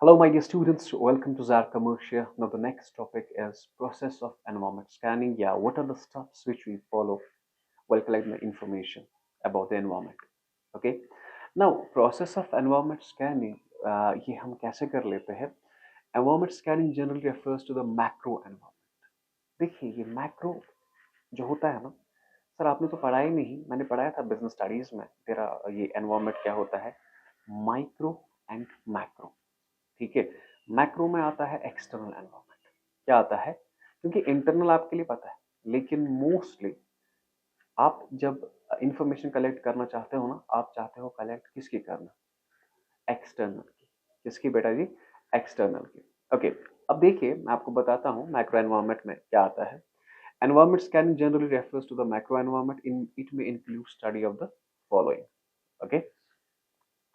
Hello, my dear students. Welcome to Zar Commercial. Now, the next topic is process of environment scanning. Yeah, what are the steps which we follow while collecting the information about the environment? Okay. Now, process of environment scanning. ये हम कैसे कर लेते हैं? Environment scanning generally refers to the macro environment. देखिए, ये macro जो होता है ना, सर आपने तो पढ़ा ही नहीं, मैंने पढ़ाया था बिजनेस स्टडीज में। तेरा ये एनवायरमेंट क्या होता है? Micro and macro. ठीक है। मैक्रो में आता है एक्सटर्नल एनवायरनमेंट। क्या आता है? क्योंकि इंटरनल आपके लिए पता है, लेकिन मोस्टली आप जब इंफॉर्मेशन कलेक्ट करना चाहते हो ना, आप चाहते हो कलेक्ट किसकी करना? एक्सटर्नल की। किसकी बेटा जी? एक्सटर्नल की। ओके। अब देखिए, मैं आपको बताता हूँ मैक्रो एनवायरनमेंट में क्या आता है। Environment scanning generally refers to the macro environment in it में include study of the following. Okay.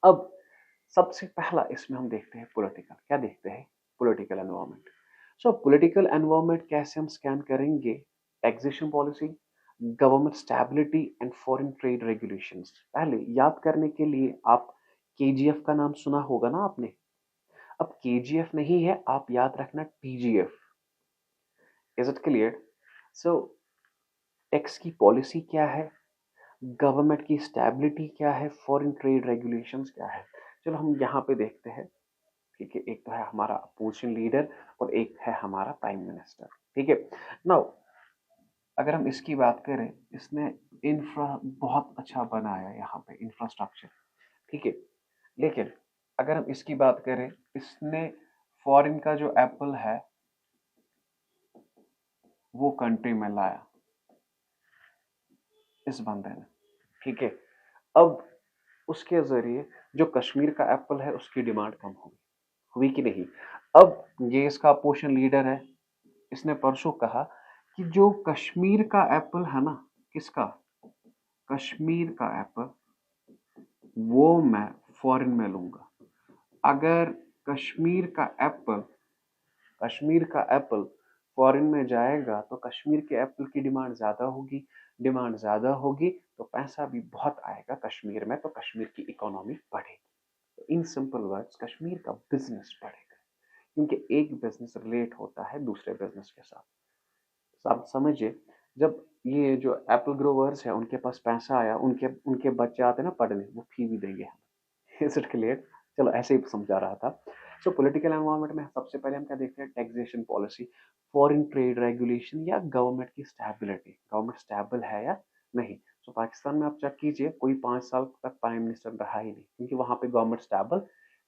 अब सबसे पहला इसमें हम देखते हैं पॉलिटिकल। क्या देखते हैं? Political environment. सो पॉलिटिकल एनवायरनमेंट कैसे हम स्कैन करेंगे? Taxation policy, government stability and foreign trade regulations. पहले याद करने के लिए आप केजीएफ का नाम सुना होगा ना आपने। अब केजीएफ नहीं है, आप याद रखना TGF. Is it clear? So tax की पॉलिसी क्या है, गवर्नमेंट की स्टेबिलिटी क्या है, फॉरेन ट्रेड रेगुलेशंस क्या है। चलो हम यहाँ पे देखते हैं। ठीक है, एक तो है हमारा अपोजिशन लीडर और एक है हमारा प्राइम मिनिस्टर। ठीक है। नाउ अगर हम इसकी बात करें, इसने इंफ्रा बहुत अच्छा बनाया है यहाँ पे, इंफ्रास्ट्रक्चर। ठीक है। लेकिन अगर हम इसकी बात करें, इसने फॉरेन का जो एप्पल है वो कंट्री में लाया इस बंदे ने। ठीक है। अब उसके जरिए जो कश्मीर का एप्पल है उसकी डिमांड कम होगी, हुई कि नहीं? अब ये इसका अपोजिशन लीडर है, इसने परसों कहा कि जो कश्मीर का एप्पल है ना, किसका? कश्मीर का एप्पल, वो मैं फॉरेन में लूंगा। अगर कश्मीर का एप्पल कश्मीर का एप्पल फॉरेन में जाएगा तो कश्मीर के एप्पल की डिमांड ज्यादा होगी। डिमांड ज्यादा होगी तो पैसा भी बहुत आएगा कश्मीर में, तो कश्मीर की इकोनॉमी बढ़ेगी। तो इन सिंपल वर्ड्स, कश्मीर का बिजनेस बढ़ेगा, क्योंकि एक बिजनेस रिलेट होता है दूसरे बिजनेस के साथ। तो आप समझिए, जब ये जो एप्पल ग्रोवर्स है उनके पास पैसा आया, उनके उनके बच्चे आते हैं ना पढ़ने, वो फी भी देंगे हमें। Is it clear? चलो ऐसे ही समझा रहा था। सो पॉलिटिकल एनवायरनमेंट में सबसे पहले हम क्या देखते हैं? Taxation policy, foreign trade regulation या गवर्नमेंट की स्टेबिलिटी, गवर्नमेंट स्टेबल है या नहीं। सो पाकिस्तान में आप चेक कीजिए, कोई 5 साल तक प्राइम मिनिस्टर रहा ही नहीं, क्योंकि वहां पे गवर्नमेंट स्टेबल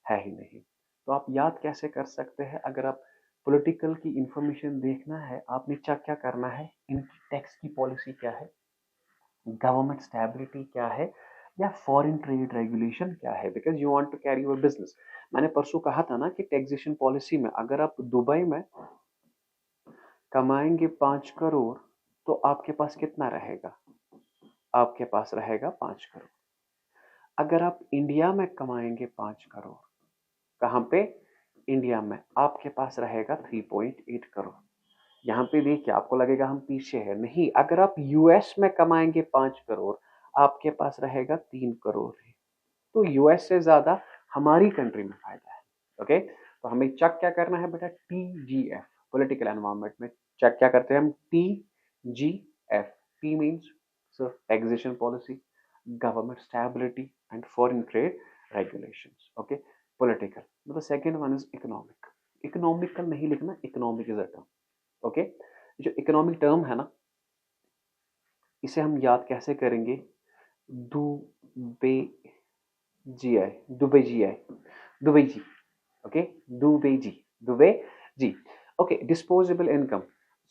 है ही नहीं। तो आप याद कैसे कर सकते हैं? अगर आप पॉलिटिकल की इंफॉर्मेशन देखना है, आपने चेक क्या करना है? इनकी टैक्स की पॉलिसी क्या है, गवर्नमेंट स्टेबिलिटी क्या है, या फॉरेन ट्रेड रेगुलेशन क्या है, because you want to carry your business. मैंने परसों कहा था ना कि टैक्सेशन पॉलिसी में अगर आप दुबई में कमाएंगे 5 करोड़, तो आपके पास कितना रहेगा? आपके पास रहेगा 5 करोड़। अगर आप इंडिया में कमाएंगे 5 करोड़, कहाँ पे? इंडिया में, आपके पास रहेगा 3.8 करोड़। यहाँ पे देखिए, आपको लगेगा हम पीछे हैं, नहीं। अगर आप यूएस में कमाएंगे 5 करोड़, आपके पास रहेगा 3 करोड़ है। तो यूएस से ज्यादा हमारी कंट्री में फायदा है। ओके। तो हमें चेक क्या करना है बेटा? टीजीएफ। पॉलिटिकल एनवायरनमेंट में चेक क्या करते हैं हम? TGF. T means taxation policy, government stability and foreign trade regulations. Okay. Political मतलब second one is economic. Economical नहीं लिखना, economic is a term. Okay. जो इकोनॉमिक टर्म है ना, इसे हम याद कैसे करेंगे? Dubey GI, Dubey GI, Dubey ji. Okay. Dubey ji, Dubey ji. Okay, disposable income.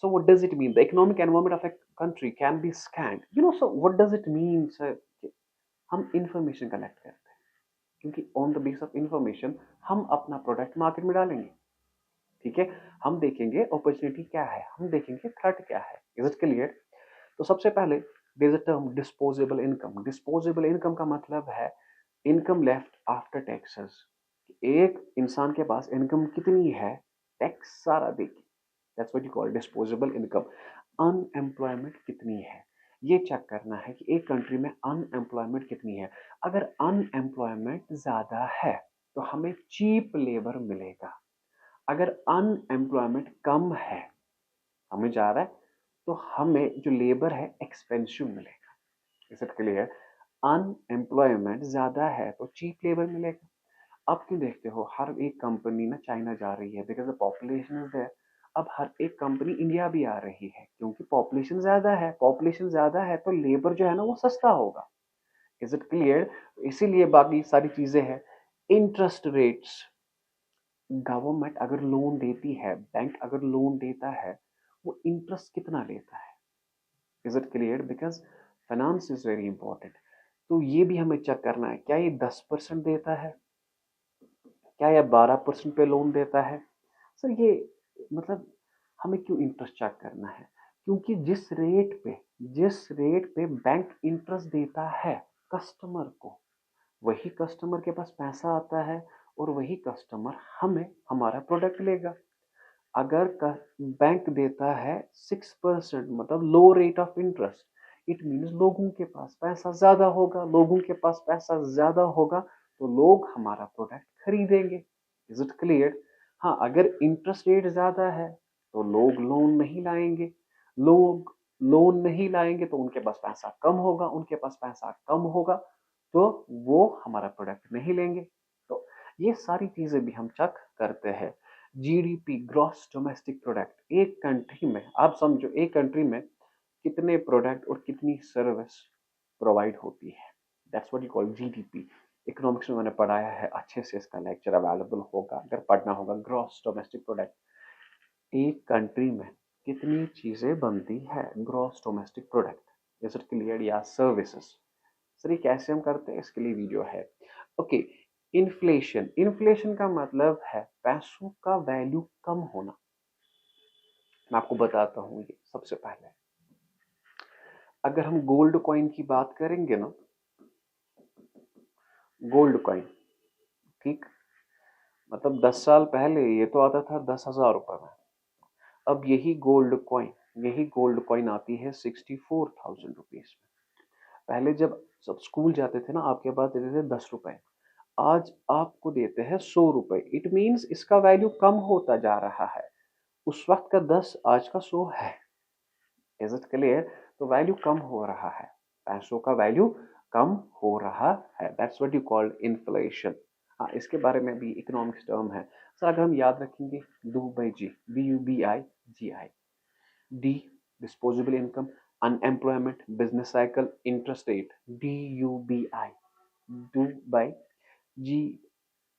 So what does it mean? The economic environment of a country can be scanned. So what does it mean, sir? हम information collect करते हैं, क्योंकि on the base of information हम अपना product market में डालेंगे। ठीक है। हम देखेंगे अपॉर्चुनिटी क्या है, हम देखेंगे थ्रेट क्या है। Is it clear? तो सबसे पहले there is a term disposable income. Disposable income का मतलब है इनकम लेफ्ट आफ्टर टैक्सेस। एक इंसान के पास इनकम कितनी है, टैक्स सारा देखिए, that's what you call disposable income. Unemployment कितनी है, ये चेक करना है कि एक कंट्री में अनएम्प्लॉयमेंट कितनी है। अगर अनएम्प्लॉयमेंट ज्यादा है तो हमें चीप लेबर मिलेगा। अगर अनएम्प्लॉयमेंट कम है, हमें जा रहा है, तो हमें जो लेबर है एक्सपेंसिव मिलेगा। Is it clear? अनएम्प्लॉयमेंट ज्यादा है तो चीप लेबर मिलेगा। अब क्यों देखते हो हर एक कंपनी ना चाइना जा रही है, because the population is there. अब हर एक कंपनी इंडिया भी आ रही है क्योंकि पॉपुलेशन ज्यादा है। पॉपुलेशन ज्यादा है तो लेबर जो है ना वो सस्ता होगा। Is it clear? इसीलिए बाकी सारी चीजें हैं। इंटरेस्ट रेट्स, गवर्नमेंट अगर लोन देती है, बैंक अगर लोन देता है, वो इंटरेस्ट कितना लेता है? Is it clear? Because finance is very important. तो ये भी हमें चेक करना है, क्या ये 10% देता है, क्या ये 12% पे लोन देता है। सर ये मतलब हमें क्यों इंटरेस्ट चेक करना है? क्योंकि जिस रेट पे बैंक इंटरेस्ट देता है कस्टमर को, वही कस्टमर के पास पैसा आता है और वही कस्टमर हमें हमारा प्रोडक्ट लेगा। अगर बैंक देता है 6%, मतलब low rate of interest, it means लोगों के पास पैसा ज्यादा होगा। लोगों के पास पैसा ज्यादा होगा तो लोग हमारा प्रोडक्ट खरीदेंगे। Is it clear? हाँ, अगर इंटरेस्ट रेट ज्यादा है तो लोग लोन नहीं लाएंगे। लोग लोन नहीं लाएंगे तो उनके पास पैसा कम होगा। उनके पास पैसा कम होगा तो वो हमारा प्रोडक्ट नहीं लेंगे। तो ये सारी चीजें भी हम चेक करते हैं। जीडीपी, ग्रॉस डोमेस्टिक प्रोडक्ट, एक कंट्री में आप समझो, एक कंट्री में कितने प्रोडक्ट और कितनी सर्विस प्रोवाइड होती है। That's what you call GDP. Economics में मैंने पढ़ाया है, अच्छे से इसका लेक्चर अवेलेबल होगा अगर पढ़ना होगा। ग्रॉस डोमेस्टिक प्रोडक्ट, एक कंट्री में कितनी चीजें बनती है, gross domestic product. Is it clear? या सर्विसेज। सर ये कैसे हम करते हैं, इसके लिए वीडियो है। Okay, inflation. इन्फ्लेशन का मतलब है पैसों का वैल्यू कम होना। मैं आपको बताता हूँ ये। सबसे पहले अगर हम गोल्ड कॉइन की बात करेंगे ना, गोल्ड कॉइन, ठीक, मतलब 10 साल पहले ये तो आता था 10,000 रुपए में। अब यही गोल्ड कॉइन आती है 64,000 रुपीज में। पहले जब सब स्कूल जाते थे ना, आपके पास देते थे 10 रुपए, आज आपको देते हैं 100 रुपए। इट मीन्स इसका वैल्यू कम होता जा रहा है। उस वक्त का 10 आज का 100 है। Is it clear? तो वैल्यू कम हो रहा है, पैसों का वैल्यू कम हो रहा है। That's what you called inflation. हाँ, इसके बारे में भी इकोनॉमिक्स टर्म है। सर अगर हम याद रखेंगे, do by G, BUBIGI। D, disposable income, unemployment, business cycle, interest rate. DUBI, do by G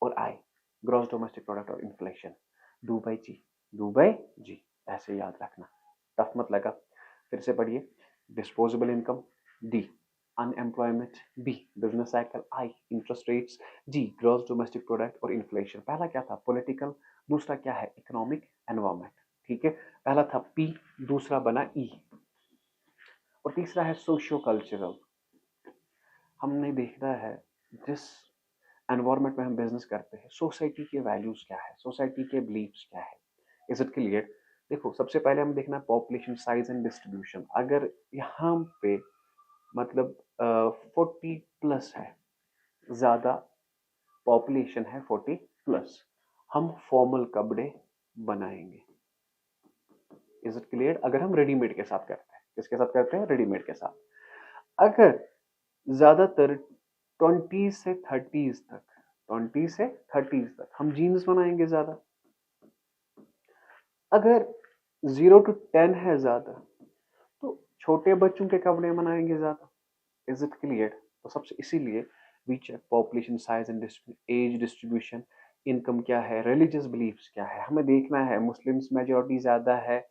और आई, ग्रॉस डोमेस्टिक प्रोडक्ट और inflation. Do by G, do by G, ऐसे याद रखना, टफ मत लगा। फिर से पढ़िए। Disposable income, D, unemployment, B, business cycle, I, interest rates, G, gross domestic product और इन्फ्लेशन। पहला क्या था? पॉलिटिकल। दूसरा क्या है? Economic environment. ठीक है, पहला था पी, दूसरा बना ई, और तीसरा है सोशियो कल्चरल। हमने देखना है जिस एनवायरमेंट में हम बिजनेस करते हैं, सोसाइटी के वैल्यूज क्या है, सोसाइटी के बिलीव्स क्या है। Is it clear? देखो, सबसे पहले हमें देखना है पॉपुलेशन साइज एंड डिस्ट्रीब्यूशन। अगर यहाँ पे मतलब 40+ है, ज्यादा पॉपुलेशन है 40+, हम फॉर्मल कपड़े बनाएंगे। Is it clear? अगर हम रेडीमेड के साथ करते हैं, किसके साथ करते हैं? रेडीमेड के साथ। अगर ज्यादातर 20 से 30 तक हम जीन्स बनाएंगे ज्यादा। अगर 0 to 10 है ज्यादा तो छोटे बच्चों के कपड़े बनाएंगे ज्यादा। Is it clear? तो सबसे इसीलिए we check population size and age distribution, income क्या है, रिलीजियस बिलीफ्स क्या है। हमें देखना है मुस्लिम्स मेजोरिटी ज्यादा है,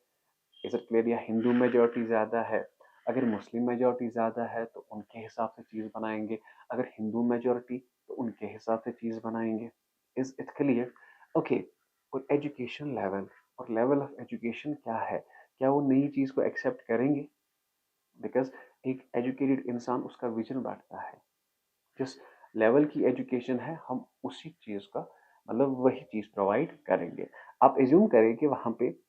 इज इट क्लियर, या हिंदू मेजोरिटी ज्यादा है। अगर मुस्लिम मेजोरिटी ज्यादा है तो उनके हिसाब से चीज बनाएंगे, अगर हिंदू मेजोरिटी तो उनके हिसाब से चीज बनाएंगे। Is it clear? ओके, और एजुकेशन लेवल, और लेवल ऑफ एजुकेशन क्या है, क्या वो नई चीज को एक्सेप्ट करेंगे? बिकॉज एक एजुकेटेड इंसान, उसका विजन बढ़ता है। जिस लेवल की एजुकेशन है हम उसी चीज का मतलब वही चीज प्रोवाइड करेंगे। आप एज्यूम करें कि वहां पे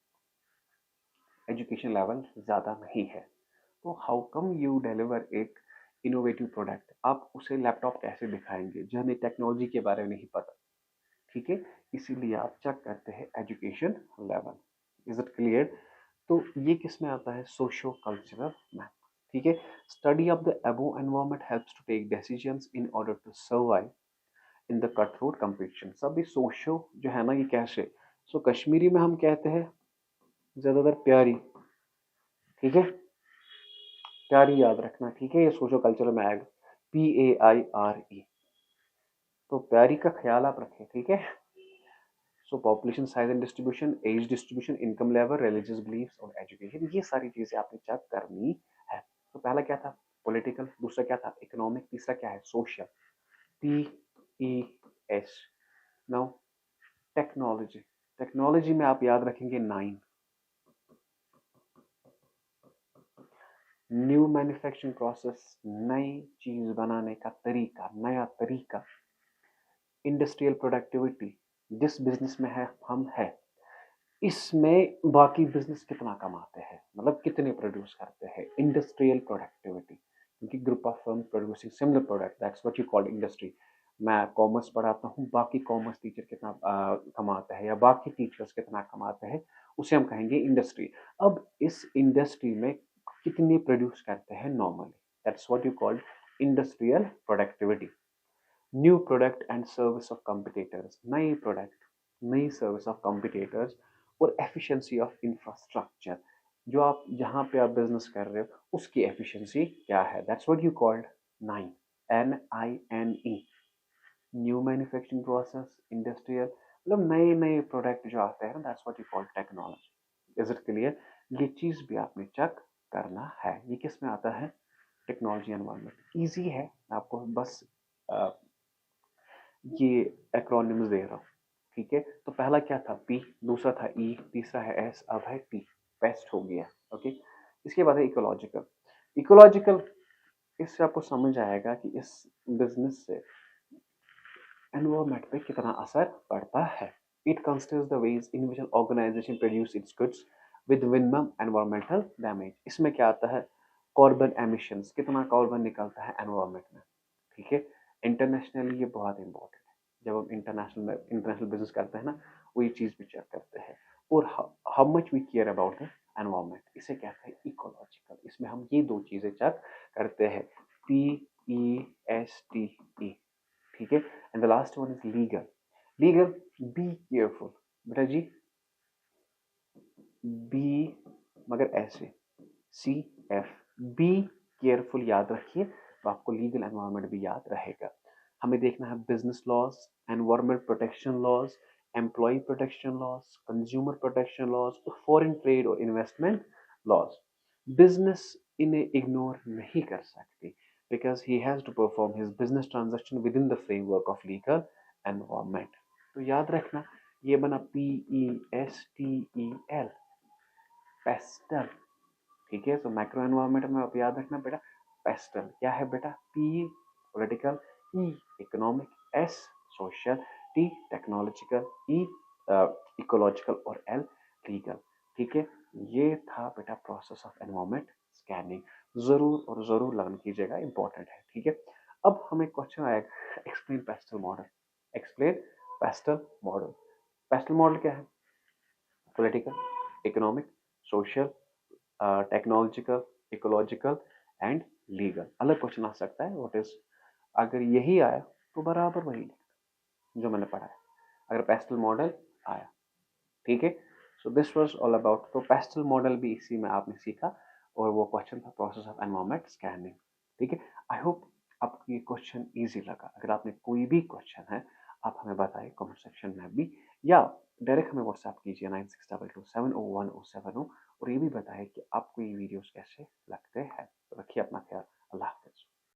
एजुकेशन लेवल ज़्यादा नहीं है, तो हाउ कम यू डिलीवर एक इनोवेटिव प्रोडक्ट? आप उसे लैपटॉप कैसे दिखाएंगे जिन्हें टेक्नोलॉजी के बारे में नहीं पता? ठीक है, इसीलिए आप चेक करते हैं education level. Is it clear? तो ये किस में आता है? Socio cultural math. ठीक है, study of the above environment helps to take decisions in order to survive in the cut throat competition. सब ये सोशो जो है ना, ये कैसे, सो कश्मीरी में हम कहते हैं ज्यादातर प्यारी। ठीक है, प्यारी याद रखना। ठीक है, ये सोशो कल्चर में आएगा, PAIRE। तो प्यारी का ख्याल आप रखें। ठीक है, so population size and distribution, age distribution, income level, religious beliefs और एजुकेशन, ये सारी चीजें आपने चेक करनी है। तो पहला क्या था? पॉलिटिकल। दूसरा क्या था? इकोनॉमिक। तीसरा क्या है? Social, PES। Now technology. Technology में आप याद रखेंगे 9। न्यू मैन्युफैक्चरिंग प्रोसेस, नई चीज बनाने का तरीका, नया तरीका। इंडस्ट्रियल प्रोडक्टिविटी, जिस बिजनेस में है हम है, इसमें बाकी बिजनेस कितना कमाते हैं, मतलब कितने प्रोड्यूस करते हैं। इंडस्ट्रियल प्रोडक्टिविटी, क्योंकि group of firm producing similar product, that's what you called industry. मैं कॉमर्स पढ़ाता हूँ, बाकी कॉमर्स टीचर कितना कमाते हैं, या बाकी टीचर्स कितना कमाते हैं, उसे हम कहेंगे इंडस्ट्री। अब इस इंडस्ट्री में कितने प्रोड्यूस करते हैं normally, that's what you called industrial productivity. New product and service of competitors, नई प्रोडक्ट, नई सर्विस ऑफ कॉम्पिटिटर्स। और एफिशिएंसी ऑफ इंफ्रास्ट्रक्चर, जो आप जहां पे आप बिजनेस कर रहे हो उसकी एफिशिएंसी क्या है, that's what you called 9, NINE। New manufacturing process, industrial, मतलब नए नए प्रोडक्ट जो आते हैं, that's what you called technology. Is it clear? ये चीज भी आपने चेक करना है। ये किस में आता है? Technology environment. इजी है, आपको बस ये एक्रोनिम्स दे रहा हूँ। ठीक है, तो पहला क्या था? P, दूसरा था E, तीसरा है S, अब है T। पेस्ट हो गया। ओके, इसके बाद है इकोलॉजिकल। इकोलॉजिकल, इससे आपको समझ आएगा कि इस बिजनेस से एनवायरमेंट पे कितना असर पड़ता है। It considers the ways in which an organisation produce its goods with minimum environmental damage. इसमें क्या आता है? कार्बन एमिशंस, कितना कार्बन निकलता है एनवायरमेंट में। ठीक है, इंटरनेशनली ये बहुत इंपॉर्टेंट है। जब हम इंटरनेशनल बिजनेस करते हैं ना, वो ये चीज भी चेक करते हैं। और how much we care about the environment, इसे कहते हैं इकोलॉजिकल। इसमें हम ये दो चीजें चेक करते हैं, PESTE। ठीक है, and the last one is legal. Legal, be careful बेटा जी, बी मगर ऐसे, CF, बी केयरफुल याद रखिए, तो आपको लीगल एनवायरनमेंट भी याद रहेगा। हमें देखना है business laws, environment protection laws, employ protection laws, consumer protection laws, foreign trade और इन्वेस्टमेंट लॉज। बिजनेस इन्हें इग्नोर नहीं कर सकती, because he has to perform his business transaction within the framework of legal environment। तो याद रखना, ये बना PESTEL, पेस्टल। ठीक है, तो माइक्रो एनवायरमेंट में आप याद रखना बेटा, पेस्टल क्या है बेटा? P political, E economic, S social, T technological, E ecological और L लीगल। ठीक है, ये था बेटा प्रोसेस ऑफ एनवायरमेंट स्कैनिंग। जरूर और जरूर लर्न कीजिएगा, इंपॉर्टेंट है। ठीक है, अब हमें क्वेश्चन आएगा, explain pastel model. Explain pastel model. Pastel model क्या है? Political, economic, social, technological, ecological and legal. अलग क्वेश्चन आ सकता है, व्हाट इज, अगर यही आया तो बराबर वही जो मैंने पढ़ा है, अगर पेस्टल मॉडल आया। ठीक है, so this was all about, तो पेस्टल मॉडल भी इसी में आपने सीखा, और वो क्वेश्चन था प्रोसेस ऑफ एनवायरनमेंट स्कैनिंग। ठीक है, आई होप आपको ये क्वेश्चन इजी लगा। अगर आपने कोई भी क्वेश्चन है, आप हमें बताइए कमेंट सेक्शन में भी, या डायरेक्ट हमें व्हाट्सएप कीजिए 9622700707। और ये भी बताइए कि आपको ये वीडियोस कैसे लगते हैं। तो रखिए अपना ख्याल। अल्लाह हाफिज।